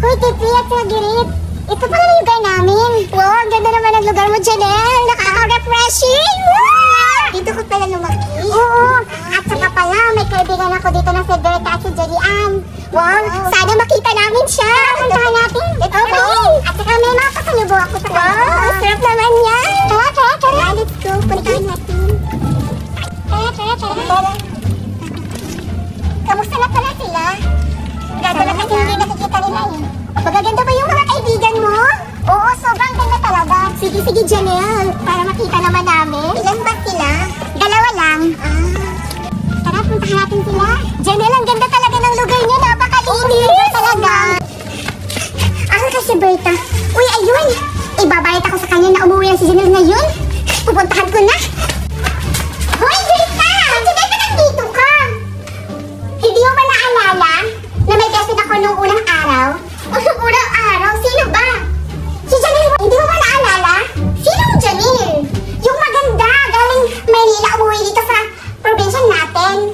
Hoy, Tipi at Girit. Ito pala yung lugar namin. Wow, ang ganda naman ang lugar mo, Janelle. Nakaka-refreshing. Wow! Dito ko pala lumaki. Oo. At saka pala, may kaibigan ako dito na si Berta at si Jerian. Wow, sana makita namin siya. Puntahan natin. Okay. At saka may mga pasalubo ako sa kanila. Wow, sarap naman yan. Tara. Let's go. Puntahan natin. Tara. Kamusta na pala sila? Ganda na kasi hindi nakikita nila eh. Magaganda ba yung mga kaibigan mo? Oo, sobrang ganda talaga. Sige, Janelle. Para makita naman namin. Ilan ba sila? 2 lang. Tara, puntahan natin sila. Janelle, ang ganda talaga ng lugar niya. Napakalinis talaga. Ako kasi, Berta. Uy, ayun. Ibabayad ako sa kanya na umuwi ang si Janelle ngayon. Pupuntahan ko na. Hoy, Berta! Janelle, ka nandito ka? Hindi mo ba naalala na may beses ako nung unang araw? Unang araw? Sino ba? Si Janelle. Hindi mo ba naalala? Sinong Janelle? Yung maganda, galing Maynila, umuwi dito sa probinsya natin.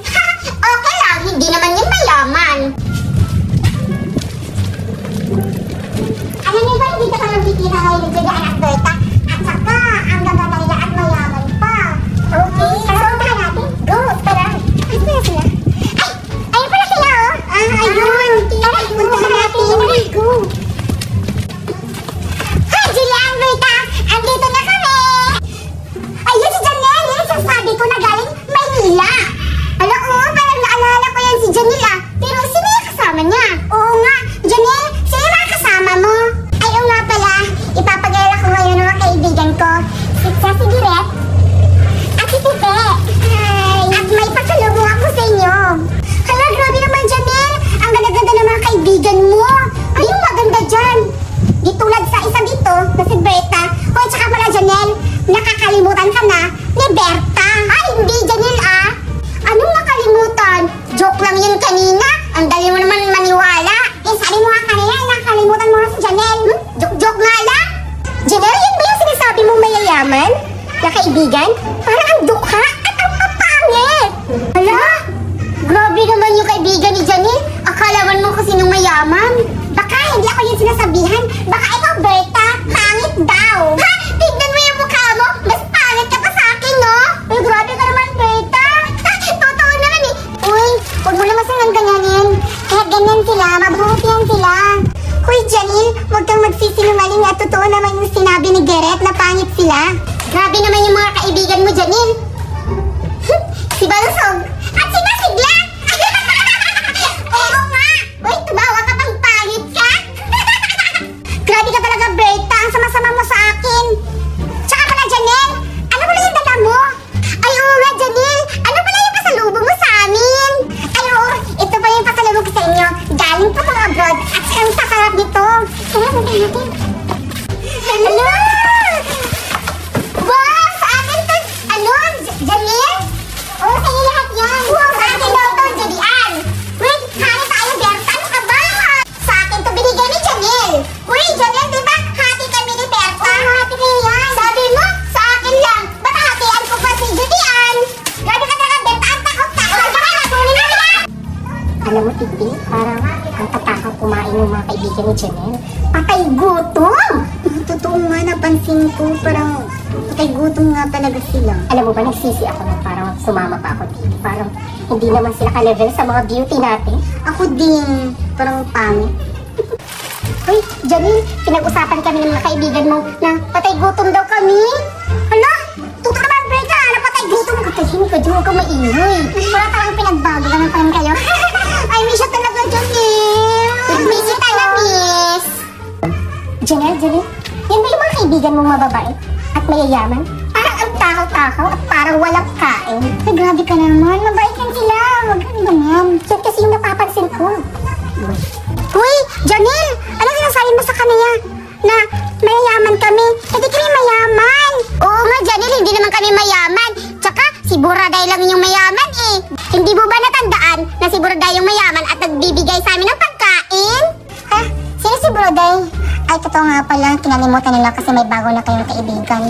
Okay lang, hindi naman yung mayaman. Alam niyo ba, hindi ka pa magkikita kayo ni Julia at Berta? At saka, ang ganda nila at mayaman pa. Okay, tara, puntahan natin. Go, tara. Ay, sila sila. Ay, ayun pala sila, oh. Ayun. Tara, puntahan natin. Go. Hi, Julia at Berta. Andito na kami. Ayun si Janelle. Yan ang sabi ko na galing Maynila. Alam ko, parang naalala ko yan si Janelle ah. Pero sino yung kasama niya? Oo nga, Janelle, sino yung mga kasama mo? Ay, oo nga pala. Ipapagala ko ngayon ng mga kaibigan ko. Si Giret at si Tipe. Hi. At may pasalubong ako sa inyo. Hala, grabe naman, Janelle. Ang ganda-ganda ng mga kaibigan mo. Ay, yung maganda dyan. Di tulad sa isa dito, na si Berta. Hoy, tsaka pala, Janelle, nakakalimutan ka na ni Berta. Ay, hindi, Janelle ah. Anong nakalimutan? Joke lang yun kanina. Ang dali mo naman maniwala. Eh, sabi mo nga kanina, nakalimutan mo na si Janelle. Joke nga lang. Janelle, yun ba yung sinasabi mong mayayaman? Na kaibigan? Parang ang dukha at ang papangit. Hala? Grabe naman yung kaibigan ni Janelle. Akalaman mo kasi nung mayaman. Baka hindi ako yung sinasabihan. Baka ikaw, Berta, pangit daw. Ha? Tignan mo yung mukha mo. Mas pangit ka pa sa akin, no? Uy, grabe ka naman, Berta. Totoo naman eh. Uy, huwag mo naman silang ganyanin. Kaya ganyan sila, mabuti yan sila. Uy, Janelle, huwag kang magsisinungaling at totoo naman yung sinabi ni Giret na pangit sila. Grabe naman yung mga kaibigan mo, Janelle. Si Balusog at si Masigla. Oo nga. Uy, tumawa ka pang pangit ka. Grabe ka talaga, Berta. Ang sama-sama mo sa akin. Tsaka pala, Janelle, ano pala yung dala mo? Ay, oo nga, Janelle. Ano pala yung pasalubong mo sa amin? Ay, oo. Ito pa yung pasalubong ko sa inyo. Galing pa mga abroad. At ang sakarap nito. Kaya, puntahan natin. Hello! Wow! Sa akin to. Ano? Janelle? Oo, sa iyo lahat yan. Wow! Sa akin daw to, Jerian. Wait, hali tayo, Berta. Ano ka ba? Sa akin to binigyan ni Janelle. Uy, Janelle, di ba? Hati kami ni Berta. Oo, hati kayo yan. Sabi mo, sa akin lang. Ba't hatian ko pa si Jerian? Grabe ka talaga, Berta. Ang takot-takot. Alam mo, Tipi, parang ang tatakot kumain ng mga kaibigan ni Janelle. Patay gutom! Totoo nga, napansin ko. Parang patay gutom nga talaga sila. Alam mo ba, nagsisi ako na parang sumama pa ako dito. Parang hindi naman sila ka-level sa mga beauty natin. Ako din. Parang pangit. Uy, Janelle, pinag-usapan kami ng mga kaibigan mo na patay gutom daw kami. Hala, tutok naman, Berta, na patay gutom. Katahin ko, di mo ka maingay. Parang parang pinagbago naman pa rin kayo. Ay, miss siya talaga, Janelle. Miss kita na, miss. Janelle, yan ba yung mga kaibigan mong mababae at mayayaman? Parang ang takaw-takaw at parang walang kain. Ay, grabe ka naman. Mabait yan sila. Huwag kang ganyan. Yan kasi yung napapansin ko. Uy, Janelle, ano sinasabi mo sa kanila? Na mayayaman kami? Hindi kami mayaman. Oo nga, Janelle, hindi naman kami mayaman. Tsaka, si Buraday lang yung mayaman eh. Hindi mo ba natandaan na si Buraday yung mayaman at nagbibigay sa amin ng pagkain? Ha? Sino si Buraday? Ay, totoo nga pala. Kinalimutan nila kasi may bago na kayong kaibigan.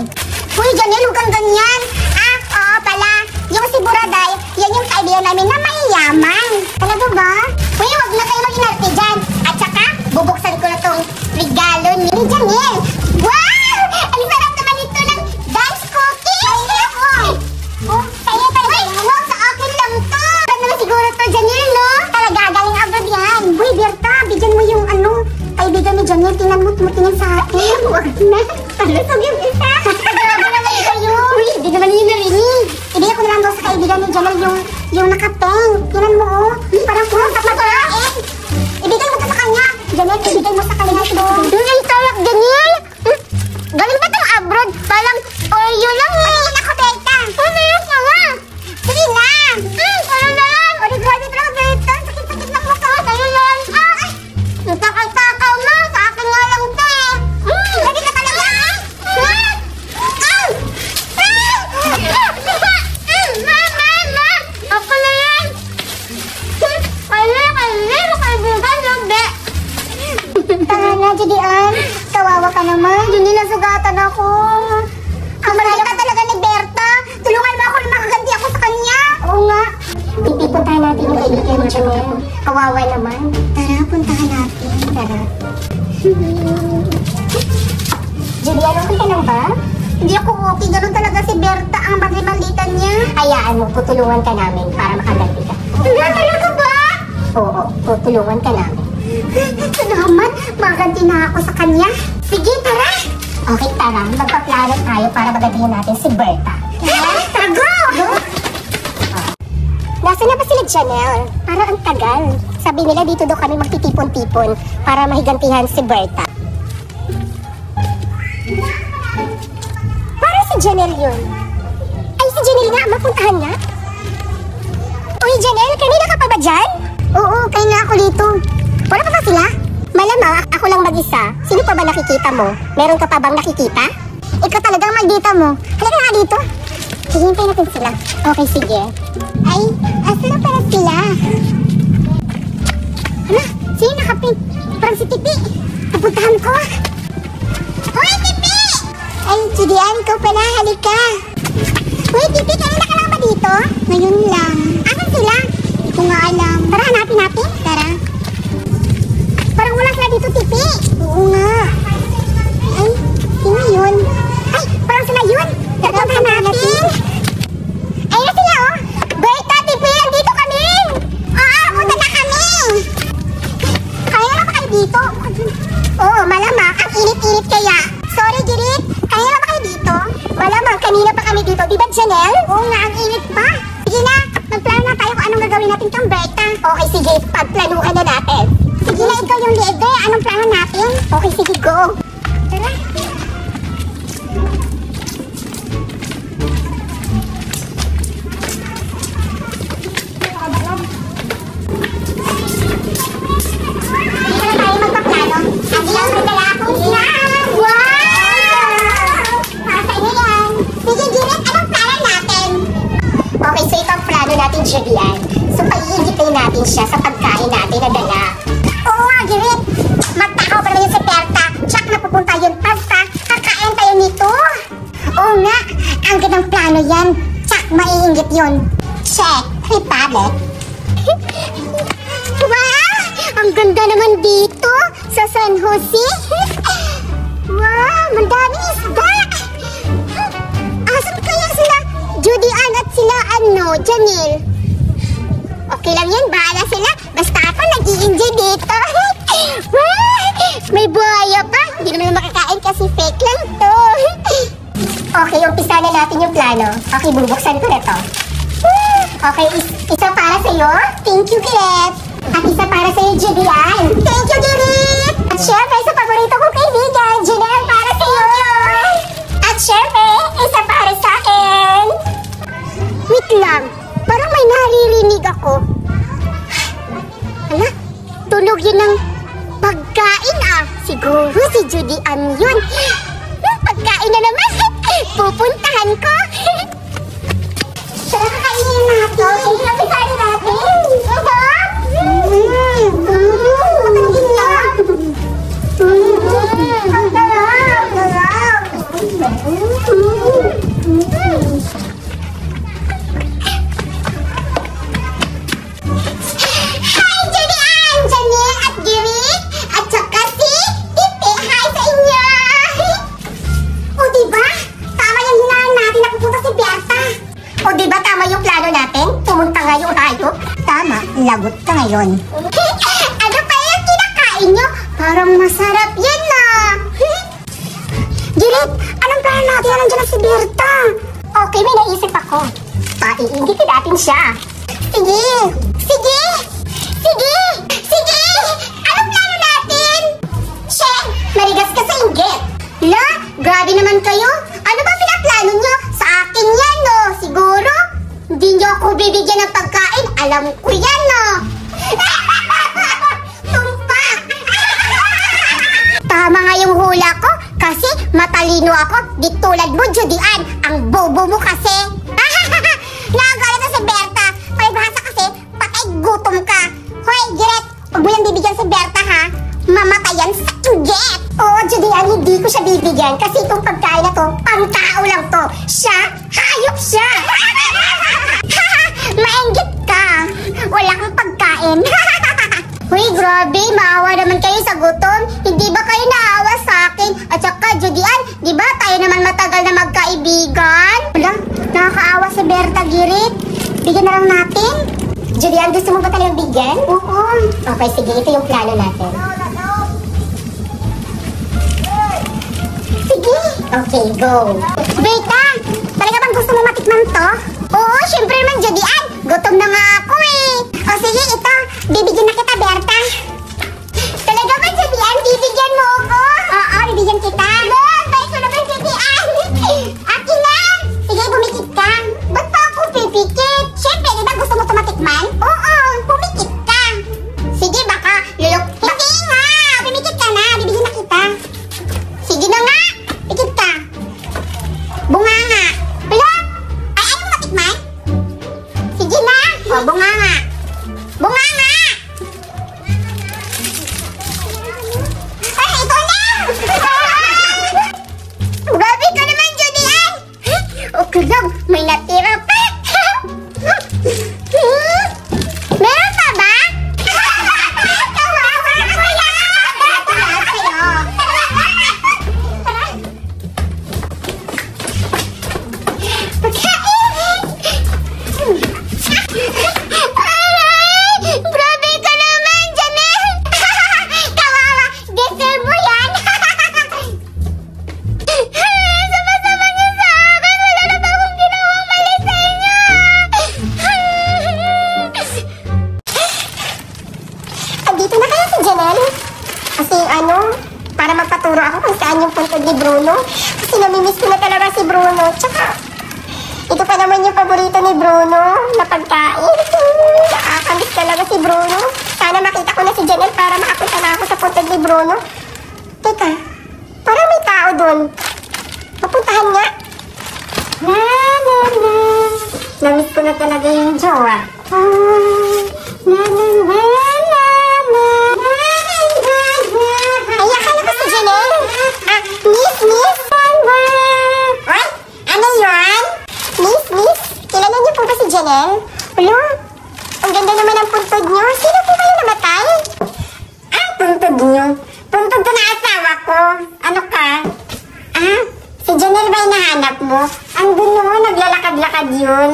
Uy, Janelle, huwag kang ganyan. Ah, oo pala. Yung si Buraday, yan yung kaibigan namin na mayayaman. Talaga ba? Uy, huwag na kayo mag-inarte dyan. At saka, bubuksan ko na Tingnan mo, tumutingin sa akin. Huwag na. Palusog yung isa. Grabe naman kayo. Uy, hindi naman yun narinig. Ibigay ko na lang daw sa kaibigan ni Janelle yung nakapeng. Tingnan mo, oh. Parang pumunta pa kain. Ibigay mo to sa kanya. Janelle, ibigay mo sa kanya ito. Ang sarap, Janelle. Galing ba itong abroad? Parang Oreo lang eh. Patingin ako, Berta. Ano yung sama? Sige na. Ano na yan? Grabe talaga, Berta. Sakit-sakit ng mukha. Sa'yo yan. Ang takal-takal mo. Sa akin nga lang ito eh. Lagi ka talaga. Ma! Ako na yan. Kailan kaibigan lang, be. Tanga na, Judian. Kawawa ka naman. Hindi nasugatan ako. Ang malayo ka talaga ni Berta. Tulungan mo ako na makaganti ako sa kanya. Oo nga. Puntahan natin yung kaibigan mo, Janelle. Kawawa naman. Tara, puntahan natin. Tara. Julian, okay ka lang ba? Hindi ako okay. Ganun talaga si Berta ang maglimalitan niya. Hayaan mo, tutulungan ka namin para makaganti ka. Talaga ba? Oo, tutulungan ka namin. Salamat, makaganti na ako sa kanya. Sige, tara. Okay, tara. Magpaplano tayo para magantihan natin si Berta. Tara, go! Nasaan na ba sila, Janelle? Para ang tagal. Sabi nila dito daw kami magtitipon-tipon para mahigantihan si Berta. Para si Janelle yun. Ay, si Janelle nga. Mapuntahan nga. Uy, Janelle, kanina ka pa ba dyan? Oo, kaya nga ako dito. Wala pa ba sila? Malamang, ako lang mag-isa. Sino pa ba nakikita mo? Meron ka pa bang nakikita? Ikaw talagang maldita mo. Halika nga dito. Hihintay natin sila. Okay, sige. Ay, asa na pala sila? Hala, sino nakapin? Parang si Tipi. Napuntahan ko. Uy, Tipi! Ay, Judian ko pala. Halika. Uy, Tipi, kanina ka lang ba dito? Ngayon lang. Asan sila? Hindi ko nga alam. Tara, hanapin natin. Tara. Parang wala sila dito, Tipi. Oo nga. Ay, sino yun? Ay, parang sila yun. Napuntahan natin. Ay, na sila, oh. Berta, Tipi, andito kami. Punta na kami. Kaya na ba kayo dito? Oo, malamang. Ang init-init kaya. Sorry, Girit. Kaya na ba kayo dito? Malamang, kanina pa kami dito. Diba, Janelle? Oo nga, ang init pa. Sige na, magplano na tayo kung anong gagawin natin kang Berta. Okay, sige. Pagplanuhan na natin. Sige na, ikaw yung leader. Anong plano natin? Okay, sige, go. Tara. Julian. So, pag-iigipin natin siya sa pagkain natin na dala. Oo nga, Girit. Magtakaw pa naman yun si Berta. Tsak na pupunta yun. Basta, kakain tayo nito. Oo nga, ang gandang plano yan. Tsak, maiinggit yun. Check. Republic. Wow! Ang ganda naman dito sa San Jose. Wow! Mandaming isda. Asan kaya sila Judian at sila Janelle? Okay lang yan, bahala sila. Basta ako nag-i-enjoy dito. May buhaya pa. Hindi naman makakain kasi fake lang to. Okay, umpisa na natin yung plano. Okay, bubuksan ko na to. Okay, isa para sa'yo. Thank you, Giret. At isa para sa'yo, Judian. Thank you, Giret. At syempre, sa paborito kong kaibigan, Janelle, para sa'yo. At syempre, isa para sa akin. Wait lang. Parang may naririnig ako. Hala, tunog yun ng pagkain ah. Siguro si Judian yun. Pagkain na naman. Pupuntahan ko. Tara, kakainin natin. Kakainin natin. Lagot ka ngayon. Ano pa yung kinakain nyo? Parang masarap yan na. Girit, anong plano natin? Nandiyan na si Berta. Okay, may naisip ako. Paiingitin natin siya. Sige! Sige! Sige! Sige! Anong plano natin? She, marigas ka sa inggit. La, grabe naman kayo. Ano ba pinaplano nyo? Sa akin yan, no? Siguro? Hindi nyo ako bibigyan ng pagkain. Alam ko yan, no? Tumpak! Tama nga yung hula ko. Kasi matalino ako. Di tulad mo, Judian. Ang bobo mo kasi. Nakagalit na si Berta. Palibhasa kasi, patay gutom ka. Hoy, Giret, huwag mo yung bibigyan si Berta, ha? Mamatayan sa inggit. Oo, Judian, hindi ko siya bibigyan. Kasi itong pagkain na to, pang-tao lang to. Siya, hayop siya. Mainggit ka. Wala kang pagkain. Hoy, grabe, maawa naman kayo sa gutom. Hindi ba kayo naawa sa akin? At saka, Judian, di ba tayo naman matagal na magkaibigan? Wala, nakakaawa si Berta, Girit. Bigyan na lang natin. Judian, gusto mo ba talagang bigyan? Oo. Okay, sige, ito yung plano natin. Sige. Okay, go. Berta, talaga bang gusto mo matikman to? Oo, syempre naman, Judian. Gutom na nga ako eh. O sige, ito. Bibigyan na kita, Berta. Talaga ba, Judian? Bibigyan mo ako? Oo, bibigyan kita. Bye, ko naman, Judian. Akin na. Sige, pumikit ka. Ba't pa ako pipikit? Syempre, di ba gusto mo tumatikman? Oo, pumikit ka. Sige, baka lulok. Hindi nga. Pumikit ka na. Bibigyan na kita. Sige na nga. Pikit ka. Bunga nga. Wala. Ay, ayaw mo matikman? Sige na. O, bunga nga. Bunga nga. Ay, ito na. Grabe ka naman, Judian. Okay lang, may natira pa. Meron pa ba? Kawawa ko yan. Grabe ka naman, Janelle. Kawawa, deserve mo yan. Sama-sama niyo sa akin. Wala na ba akong ginawang mali sa inyo? Andito na kaya si Janelle? Kasi para magpaturo ako kung saan yung puntod ni Bruno. Kasi namimiss ko na talaga si Bruno. Tsaka, ito pa naman yung paborito ni Bruno na pagkain. Nakakamiss talaga si Bruno. Sana makita ko na si Janelle para makapunta na ako sa puntod ni Bruno. Teka, parang may tao dun. Papuntahan nga. Namiss ko na talaga yung jowa. Ay, akala ko si Janelle. Miss. Ay, ano yun? Miss, kilala niyo po ba si Janelle? Hello? Ang ganda naman ang puntod niyo. Sino po kayo namatay? Ang puntod niyo? Puntod ko na asawa ko. Ano ka? Si Janelle ba yung nahanap mo? Ang gulo, naglalakad-lakad yun.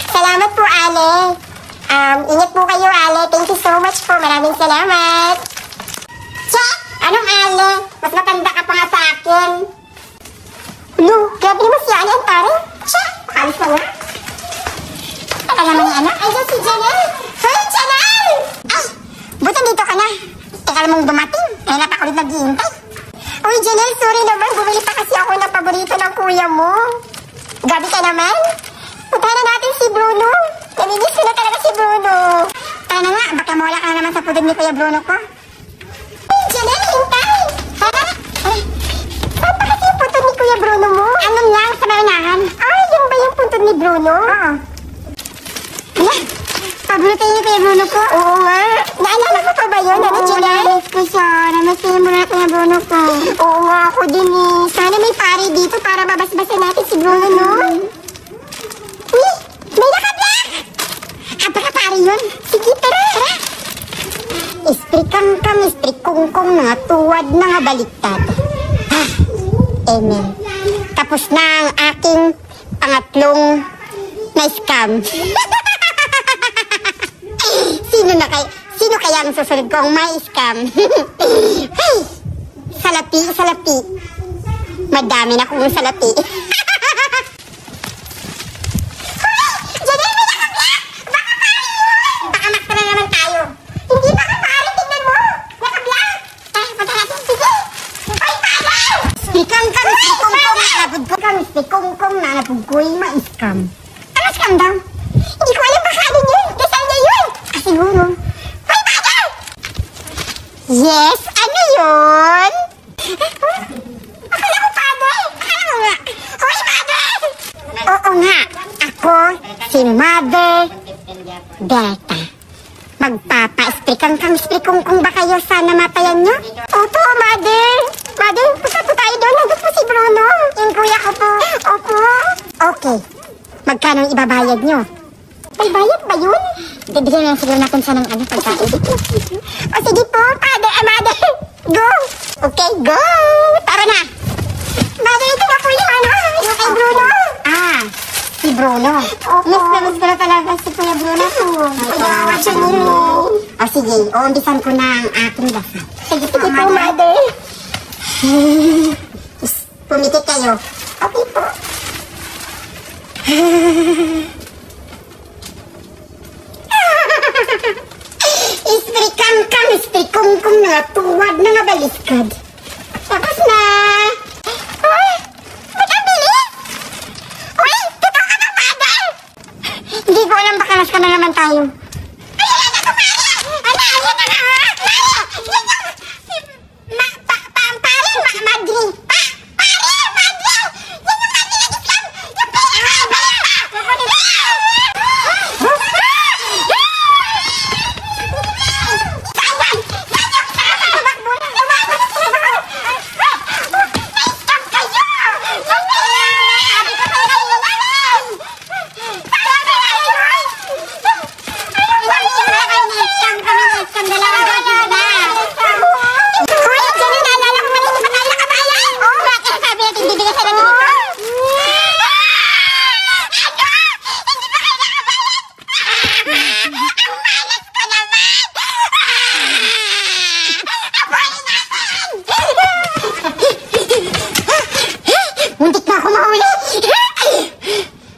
Salamat po, Ale. Ingat po kayo, Ale. Thank you so much po. Maraming salamat. Che! Anong Ale? Mas matanda ka pa nga sa akin. Hello, grabe naman si Ale, pare. Che! Pakalis na nga. Talaga naman yung anak. Ayun si Janelle. Hey, Janelle! Ay, buta dito ka na. Teka mong dumating. Kaya na pa ulit naghihintay. Uy, Janelle, sorry naman. Bumili pa kasi ako ng paborito ng kuya mo. Gabi ka naman. Puntahan na natin si Bruno. Namimiss ko na talaga si Bruno. Tara na nga, baka mawala ka na naman sa pudod ni Kuya Bruno ko. Hey, Janelle, hintay! Tara! Ay, saan pa kasi yung puntod ni Kuya Bruno mo? Ano lang, sa maunahan. Ay, yung ba yung puntod ni Bruno? Oo. Ala, paborito ni Kuya Bruno ko? Oo nga. Naalala ko pa ba yun? Ano, Janelle? Namiss ko siya. Namasin mo na Kuya Bruno ko. Oo nga, ako din eh. Sana may pari dito para babasbasan natin si Bruno, no? May nakabla! Baka pari yun. Sige, tara! Istri-kang-kang, istri-kong-kong na tuwad na nga baliktad. Amen. Tapos na ang aking pangatlong na scam. Sino kaya ang susunod kong may scam? Hey! Salapi. Madami na kong salati. Kung nanapugkoy ma-scam. Ano scam daw? Hindi ko alam baka ano yun. Dasal niya yun. Siguro. Hoy, father! Yes, ano yun? Akala ko, father. Akala mo nga. Hoy, father! Oo nga. Ako, si Mother Berta. Magpapa-strikang-strikong kung ba kayo sa namatayan nyo? Opo, Mother. Mother, punta po tayo doon. Nandun po si Bruno. Yung kuya ko po. Opo. Okay. Magkano ang ibabayad nyo? May bayad ba yun? Bibigyan na siguro natin siya ng pagkain. O sige po, Father, Mother. Go. Okay, go. Tara na. Mother, ito na po yung yung kay Bruno. Ah, si Bruno. Miss na talaga si Kuya Bruno po. Kuya, siya nini. O sige, uumpisan ko na ang aking dasal. Sige po, Mother. Pumikit kayo. Okay po. Istrikong na tuwad na nabaliskad. Tapos na. Uy, ba't ang bilis? Uy, totoo ka na, Father? Hindi ko alam baka nas ka na naman tayo. Ayan na, kumari! Ano, ayan na nga!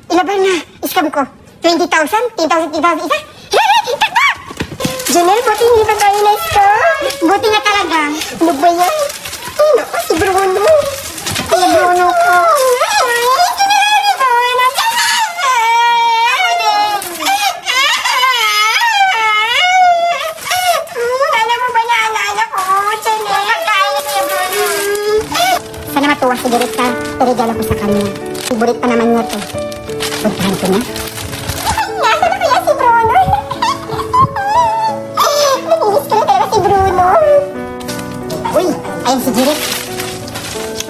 Ilaban na, scam ko. 20,000? 10,000 isa? Takbo! Janelle, buti hindi ba tayo na-scam? Buti na talaga. Ano ba yan? Ano ko, si Bruno. Kaya Bruno ko. Alam mo ba na alala ko, Janelle? Kaya si Bruno. Sana matuwa si Direk ka. Regalo ko sa kanya. Favorite pa naman niya to. Puntahan ko na. Nasa na kaya si Bruno? Naninis ko na talaga si Bruno. Uy, ayun si Jirit.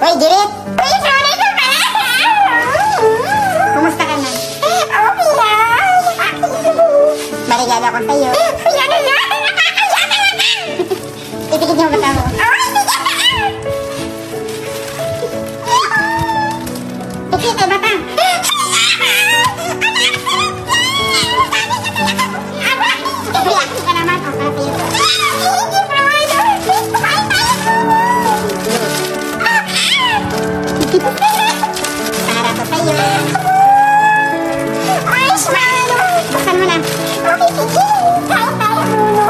Uy, Jirit! Uy, Bruno ka ba? Kumusta ka na? Okay lang. Marigalo ko sa'yo. Yan na lang! Nakakaya ka na! Titigid niyo ba tao? Uy, sige ka! Tikit, ay bata! Para ko sa'yo. Ay, Shmano! Buksan mo na. Okay, sige. Kaya tayo, Bruno.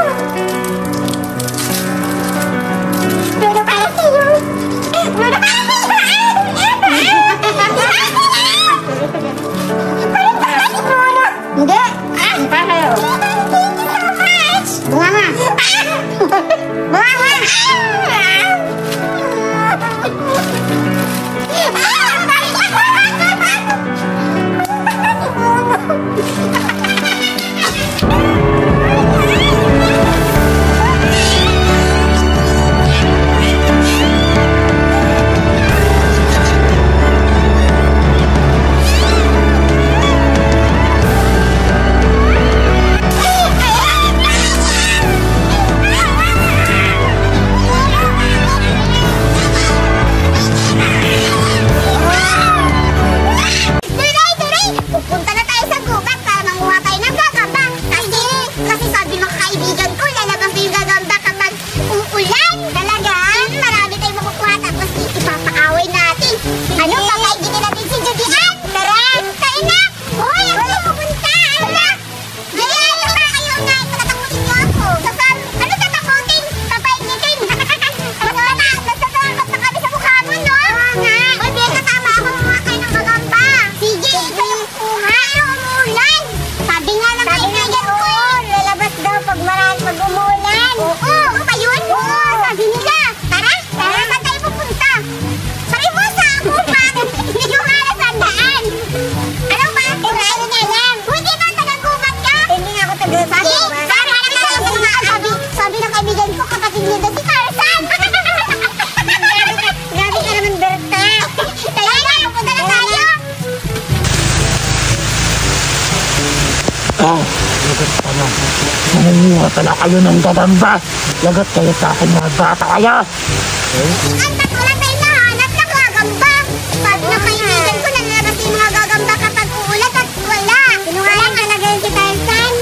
Kumuha pala kayo ng gagamba. Lagot kayo sa akin mga bata kayo. Ang wala tayo nahanap na gagamba. Sabi ng kaibigan ko, nalabas yung mga gagamba kapag uulat at wala. Sinungaling talaga yun si Tarzan.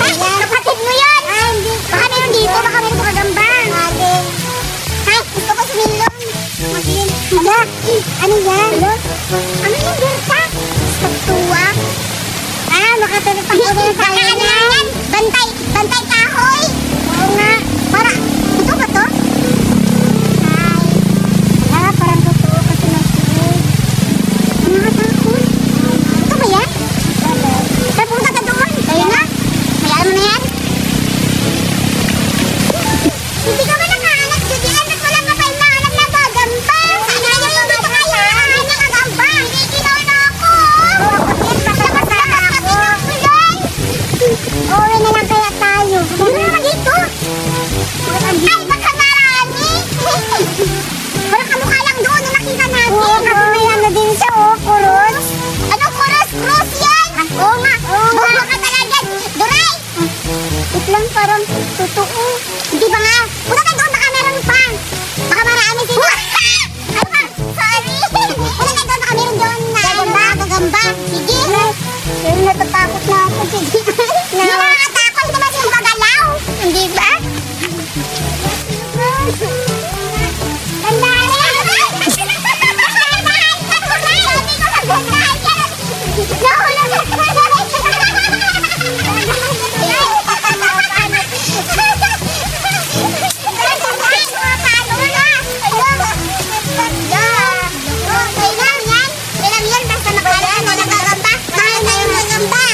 Ay, kapatid mo yun! Ay, hindi. Baka meron dito, baka meron gagamba. Maling. Ay, gusto ko sumilong. Maling. Hala, ano yan? Ano yung Berta? Pagtuwa. Ah, makatulog pa tayo yan. Bantay, bantay kahoy. Oo nga. Para, ito ba to? Ay, wala, parang totoo kasi nasunog. Ang nakatakot. Ito ba yan? Saan pumunta ka doon? Tayo na. Hayaan mo na yan. Hindi ka ba nakahanap, Judian? Ba't wala ka pa yung nahanap na gagamba? Sana yung dito kayo nahanap na gagamba. Hiniginaw na ako. Labas ako. Uwi na lang kaya tayo. Hindi na naman dito. Ay, baka marami. Wala kamukha lang doon na nakita natin. Oo, kasi may ano din siya, oh, kuros. Ano kuros? Cross yan? Oo nga. Buha ka talaga. Duray! Wait lang, parang totoo. Hindi ba nga? Punta tayo doon, baka meron pa. Baka marami sila. Ano ka? Sorry. Punta tayo doon, baka meron doon na gagamba. Sige. Pero natatakot na ako. Sige. Hindi nakakatakot, hindi naman sila magagalaw. Hindi ba?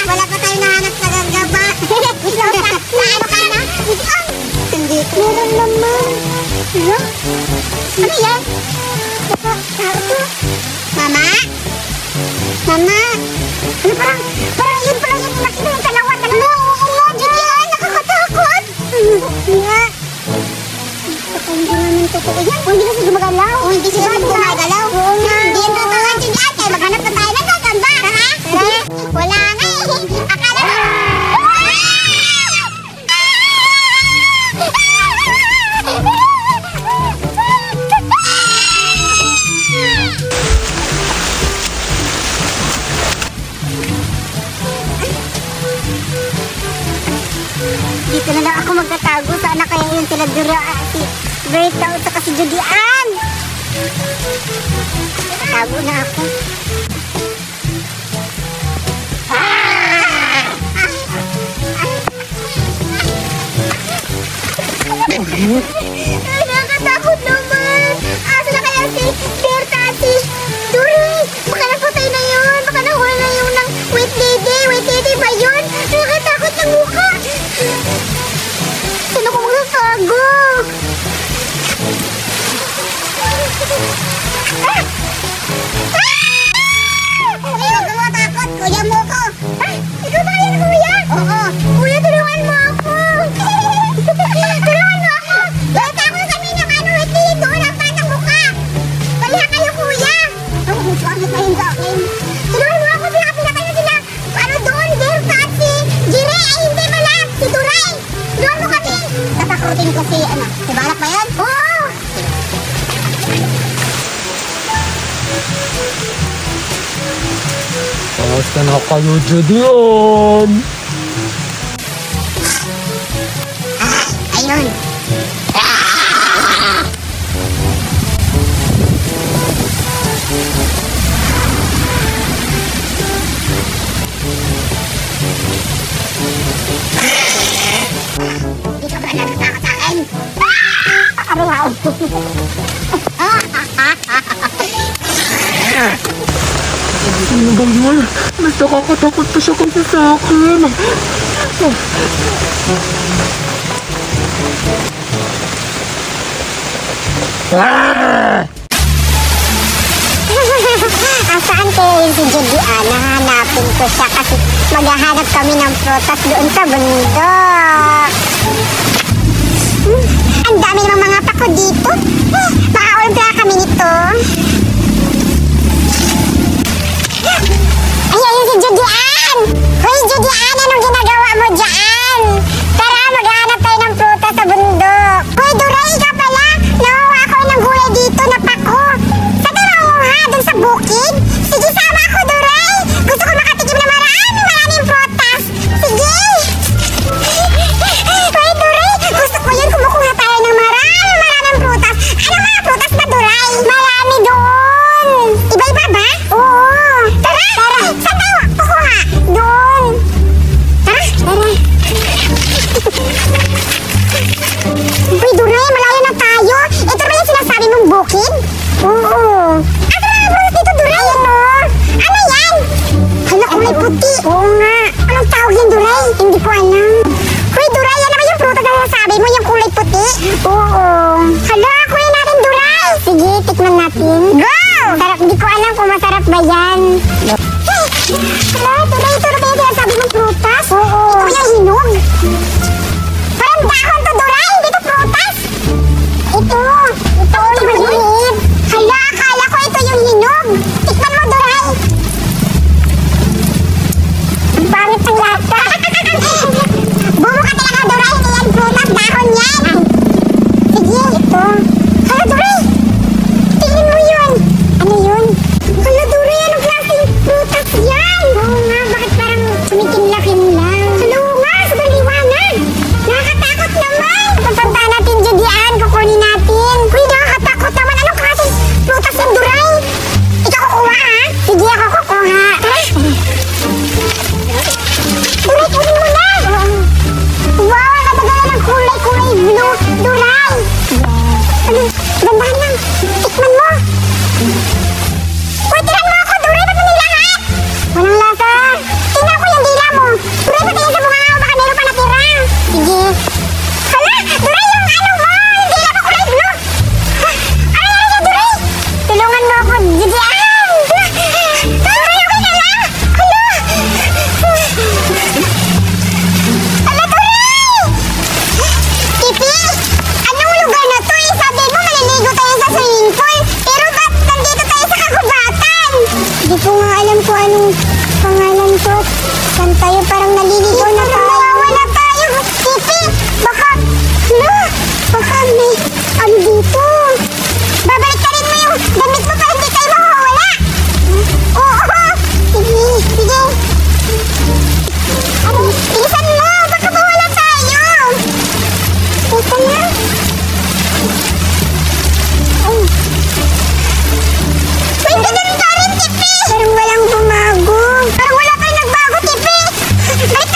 Wala pa tayo nahanap sa gagamba. Meron naman. Ano yan? Tao to. Mama? Mama? Ano parang yun pala yung nakita yung dalawa. Oo nga, Judian. Nakakatakot. Nga. Hindi naman totoo yan. Hindi kasi gumagalaw. Hindi sila gumagalaw. Oo nga. Hindi yung totoo, Judian. Kaya maghanap na tayo ng gagamba. Wala nga eh. Akala mo. Dito na lang ako magtatago. Sana kaya yung sila si Berta at saka si Judian. Tago na ako. Nakakatakot naman. Asa na kaya si Berta at si Duray? Baka napatay na yun. Baka nahula na yun ng wait lady. Wait lady ba yun? Nakakatakot ng mukha. Saan ako magtatago? Huwag ka matakot. Kuya mo ko. Ikaw ba yan, kuya? Oo. Kuya, tulungan mo ako. Tulungan mo ako. Takot kami ng ano, wait lady. Doon ang patang mukha. Kaya kayo, kuya. Oo, sorry kayo sa akin. Tulungan mo ako. Pinakapila kayo sila. Ano doon? Berta at si Jire. Ay, hindi pala. Si Duray. Tulungan mo kami. Tatakutin ko si, ano, si Balak ba yan? Oo. Basta na kayo, Judian. Ayun. Hindi ka ba natatakot sa akin? Araw-araw. Ano ba yun? Mas nakakatakot pa siya kaysa sa akin. Asaan kaya yun si Judian? Nahanapin ko siya kasi maghahanap kami ng prutas doon sa bundok. Ang dami namang mga pako dito. Makaumpla kami nito. Ay, ayun si Judian! Hoy, Judian! Anong ginagawa mo dyan? Tara, Oo. Hala, kunin natin, Duray. Sige, tikman natin. Go! Sarap, di ko alam kung masarap ba yan. Hala, Duray, ito na kaya sabi mong prutas? Oo. Ito yung hinog. Parang dahon to, Duray. Hindi to prutas. Ito yung maliit. Hala, akala ko ito yung hinog. Tikman mo, Duray. Ang pangit ng lasa. Bumo ka talaga, Duray. Hindi yan prutas, dahon yan. Sige, ito. Hala, Duray. Tingnan mo yun. Ano yun? Hala, Duray, anong klaseng prutas yan? Oo nga, bakit parang kumikinla-kinla? Hala, oo nga, sobrang liwanag. Nakakatakot naman. Pupunta natin, Judian. Kukunin natin. Uy, nakakatakot naman. Anong klaseng prutas yan, Duray? Ikaw kukuha, ha? Sige, ako kukuha. Tara. Duray, kunin mo na. Wow, nakadagala ng kulay-kulay blue. Duray. Ano, dandahan lang. Tikman mo. Uy, tiran mo ako, Duray. Ba't mo nilahat? Walang lasa. Tingnan ko yung dila mo. Duray, patingin sa bunga mo. Baka meron pa natira. Sige. Hala, Duray, yung ano mo. Yung dila mo kulay blue. Ano yan siya, Duray? Tulungan mo ako, Judian. Duray, okay ka lang? Hala. Hala, Duray! Tipi, anong lugar na to eh? Sabi mo maliligo tayo sa swimming pool. Pero ba't nandito tayo sa kagubatan? Hindi ko nga alam kung anong pangalan to. Saan tayo? Parang naliligo na tayo. Nawawala tayo. Tipi, baka may ano dito. Babalik ka rin mo yung damit mo para hindi tayo mawawala. Oo. Sige. Ano? Bilisan mo! Baka mawala tayo! Ito na. Ay. Wait, ganun ka rin, Tipi! Parang walang bumago. Parang wala pa rin nagbago, Tipi! Balik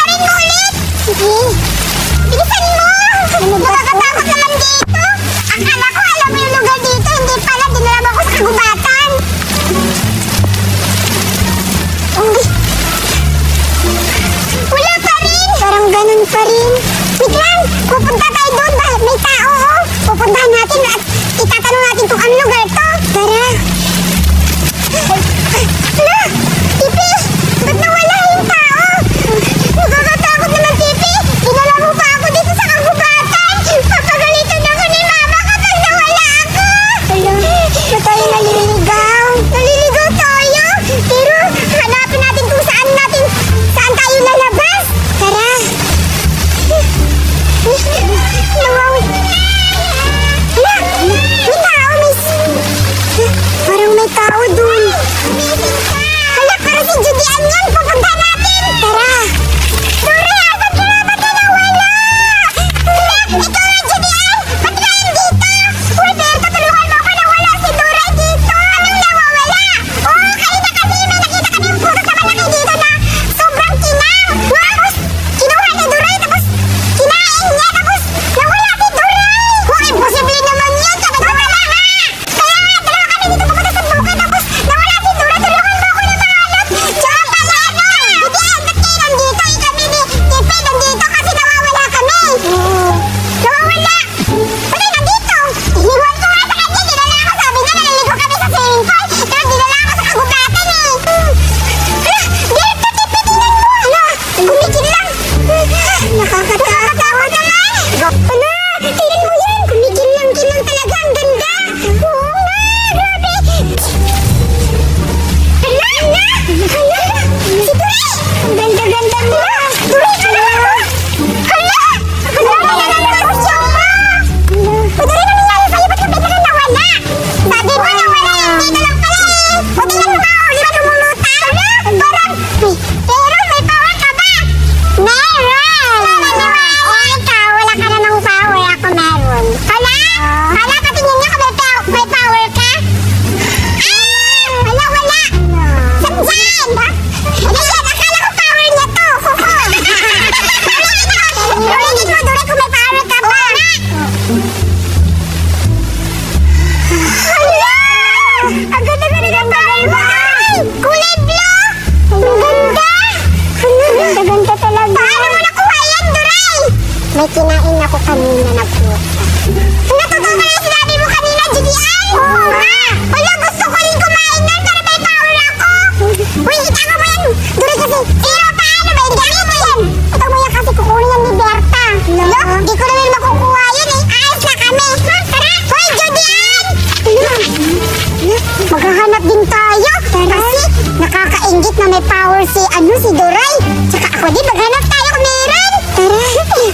may power si Doray. Tsaka ako din, maghanap tayo kung meron. Tara,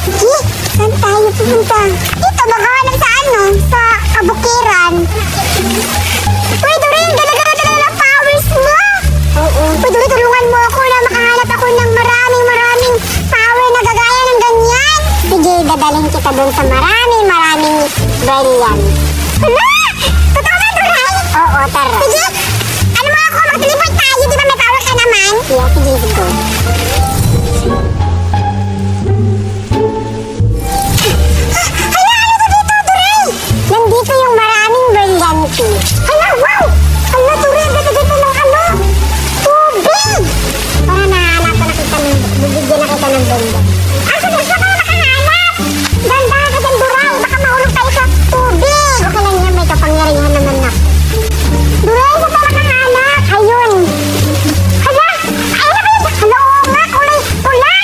sige, saan tayo pupunta? Dito, maghanap sa sa kabukiran. Uy, Doray, ang ganda-ganda ng powers mo. Oo. Uy, Doray, tulungan mo ako na makahanap ako ng maraming power na gagaya ng ganyan. Sige, dadalhin kita doon sa maraming brilliant. Hala! Totoo ba, Doray? Oo, tara. Sige, ano mo ako, mag-teleport tayo, di ba may power ka naman? Yeah, sige, go. Hala, ano to dito, Doray? Nandito yung maraming brilliante. Hala, wow! Hala, Doray, dito ng tubig! Para nahanap na kita ng, bibigyan na kita ng bomba. Asa na siya, para makahanap? Ganda ka dyan, Doray, baka mahulog tayo sa tubig. Okay lang yan, may kapangyarihan naman na. Doray, saan tayo makahanap? Ayun. Hala, ayun na kayo. Hala, oo nga, kulay pula.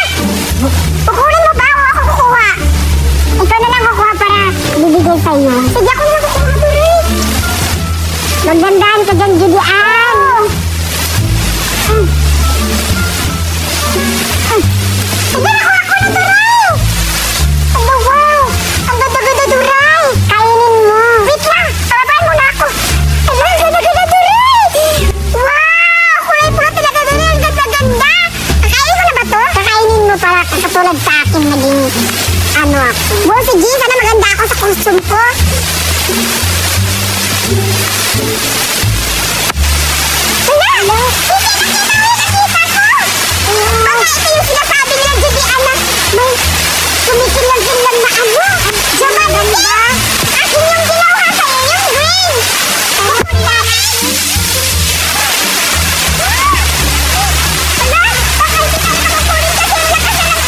Kukunin mo ba o ako kukuha? Ikaw na lang kukuha para bibigay sa'yo. Sige, ako na kukuha, Doray. Magdandahan ka dyan, Julian. Sige, nakuha ko na, Doray. Ano, wow. Ang ganda-ganda, Doray. Kainin mo. Wait lang, pababahan mo na ako. Ano, ang ganda-ganda, Doray. Wow, kulay pula talaga, Doray. Ang ganda-ganda. Kakainin mo na ba to? Kakainin mo para katulad sa akin naging ako. Wow, sige, sana maganda ako sa costume ko. Hala! Nakita ko! Baka ito yung sinasabi nila, Julian, na may kumikilang-kilang na Diamante ba? Akin yung ginawa sa'yo, yung green! Hala! Baka hindi ka makakunin kasi wala ka siya ng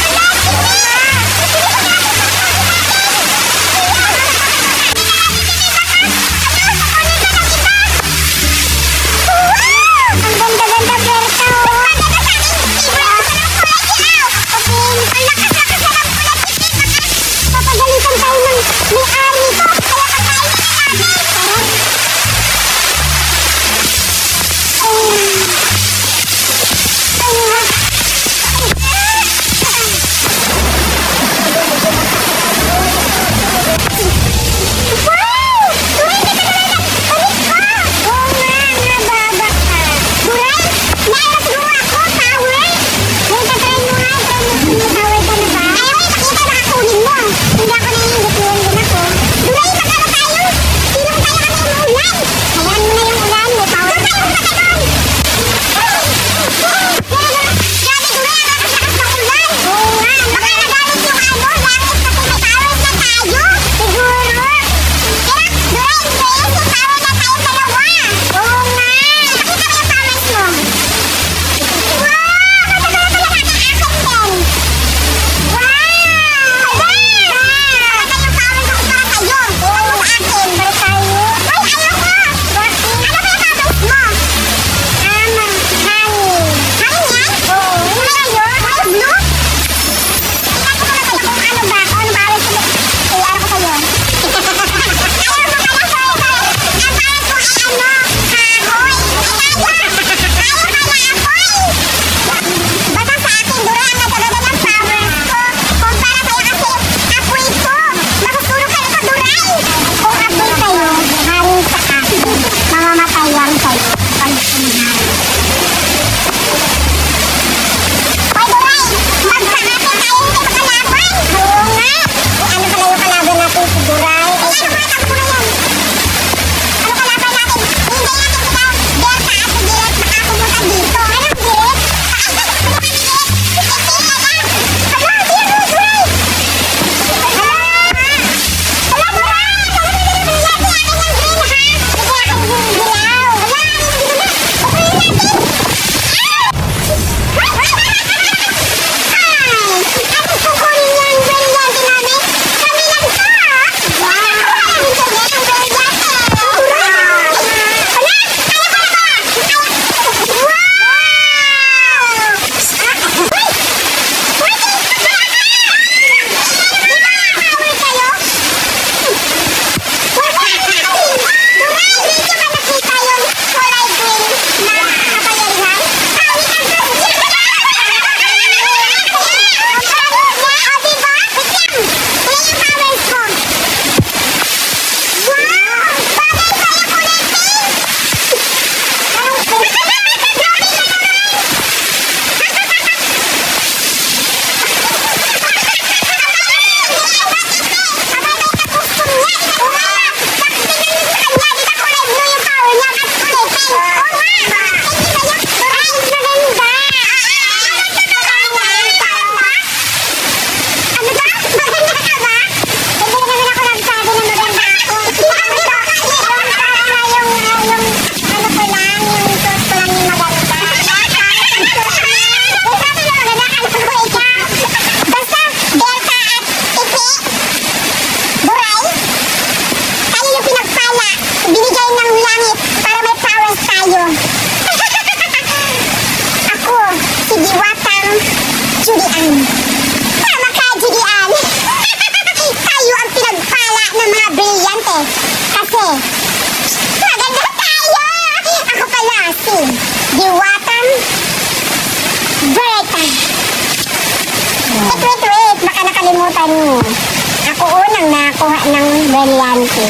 brilyante.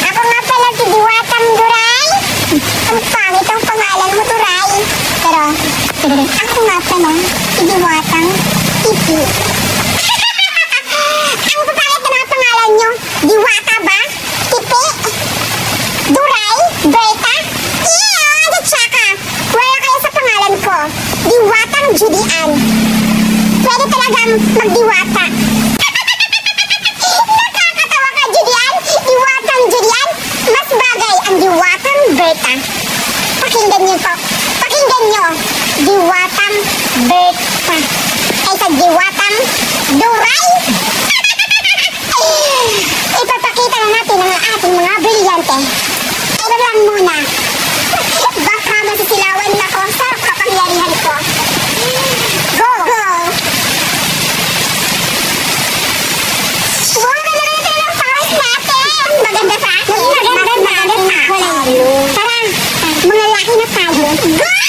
Ako nga pala si Diwatang Duray. Ang pangit ang pangalan mo, Duray. Pero, ako nga pala si Diwatang Pipi. Ang papangit na mga pangalan nyo. Diwata ba? Pipi? Duray? Berta? At saka, wala kayo sa pangalan ko. Diwatang Judian. Pwede talagang magdiwata. Nakakatawa ka, Judian. Diwatang Judian. Mas bagay ang Diwatang Berta. Pakinggan niyo po. Pakinggan niyo. Diwatang Berta. Kaysa Diwatang Duray. Ipapakita na natin ang ating mga brilyante. Pero lang muna. Baka masisilawan na ko sa kapangyarihan ko. Go! Go! Wow, ganda natin ang powers natin! Maganda sa akin! Maganda! Tara, mga laki na tayo. Go!